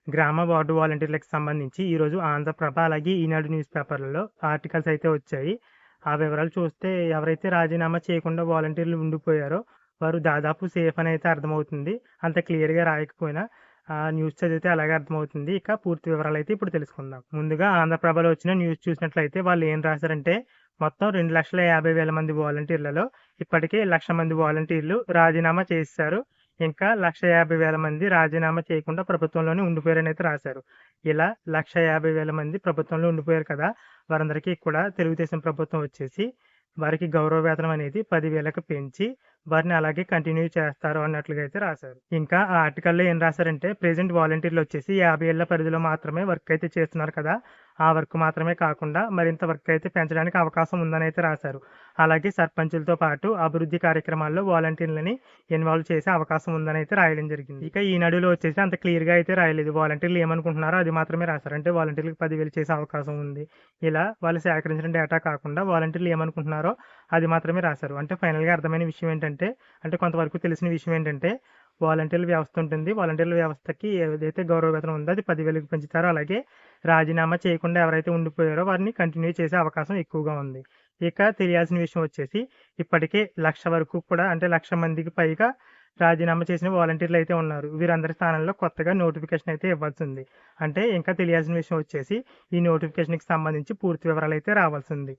గ్రామ వార్డు వాలంటీర్లకు సంబంధించి ఈరోజు ఆంధ్రప్రభ అలాగే ఈనాడు న్యూస్ పేపర్లలో ఆర్టికల్స్ అయితే వచ్చాయి. ఆ వివరాలు చూస్తే ఎవరైతే రాజీనామా చేయకుండా వాలంటీర్లు ఉండిపోయారో వారు దాదాపు సేఫ్ అని అయితే అర్థమవుతుంది. అంత క్లియర్‌గా రాయకపోయినా న్యూస్ చదివితే అలాగే అర్థమవుతుంది. ఇక పూర్తి వివరాలైతే ఇప్పుడు తెలుసుకుందాం. ముందుగా ఆంధ్రప్రభలో వచ్చిన న్యూస్ చూసినట్లయితే వాళ్ళు ఏం రాశారంటే మొత్తం 2,50,000 మంది వాలంటీర్లలో ఇప్పటికే 1,00,000 మంది వాలంటీర్లు రాజీనామా చేసేశారు. ఇంకా 1,50,000 మంది రాజీనామా చేయకుండా ప్రభుత్వంలోనే ఉండిపోయారని అయితే రాశారు. ఇలా 1,50,000 మంది ప్రభుత్వంలో ఉండిపోయారు కదా! వారందరికీ కూడా తెలుగుదేశం ప్రభుత్వం వచ్చేసి వారికి గౌరవ వేతనం అనేది 10,000కి పెంచి వారిని అలాగే కంటిన్యూ చేస్తారు అన్నట్లుగా అయితే రాశారు. ఇంకా ఆ ఆర్టికల్‌లో ఏం రాశారంటే ప్రెజెంట్ వాలంటీర్లు వచ్చేసి 50 ఏళ్ల పరిధిలో మాత్రమే వర్క్ అయితే చేస్తున్నారు కదా! ఆ వర్క్ మాత్రమే కాకుండా మరింత వర్క్ అయితే పెంచడానికి అవకాశం ఉందని అయితే రాశారు. అలాగే సర్పంచులతో పాటు అభివృద్ధి కార్యక్రమాల్లో వాలంటీర్లని ఇన్వాల్వ్ చేసే అవకాశం ఉందని అయితే రాయడం జరిగింది. ఇక ఈనాడులో వచ్చేసి అంత క్లియర్‌గా అయితే రాయలేదు. వాలంటీర్లు ఏమనుకుంటున్నారో అది మాత్రమే రాశారు. అంటే వాలంటీర్లకు 10,000 చేసే అవకాశం ఉంది. ఇలా వాళ్ళు సేకరించిన డేటా కాకుండా వాలంటీర్లు ఏమనుకుంటున్నారో అది మాత్రమే రాశారు. అంటే ఫైనల్‌గా అర్థమైన విషయం ఏంటంటే, అంటే కొంతవరకు తెలిసిన విషయం ఏంటంటే, వాలంటీర్ల వ్యవస్థ ఉంటుంది. వాలంటీర్ల వ్యవస్థకి ఏదైతే గౌరవ వేతనం ఉందో అది 10,000కి పెంచుతారో, అలాగే రాజీనామా చేయకుండా ఎవరైతే ఉండిపోయారో వారిని కంటిన్యూ చేసే అవకాశం ఎక్కువగా ఉంది. ఇక తెలియాల్సిన విషయం వచ్చేసి, ఇప్పటికే 1,00,000 వరకు కూడా అంటే 1,00,000 మందికి పైగా రాజీనామా చేసిన వాలంటీర్లు అయితే ఉన్నారు. వీరందరి స్థానంలో కొత్తగా నోటిఫికేషన్ అయితే ఇవ్వాల్సింది. అంటే ఇంకా తెలియాల్సిన విషయం వచ్చేసి, ఈ నోటిఫికేషన్‌కి సంబంధించి పూర్తి వివరాలైతే రావాల్సింది.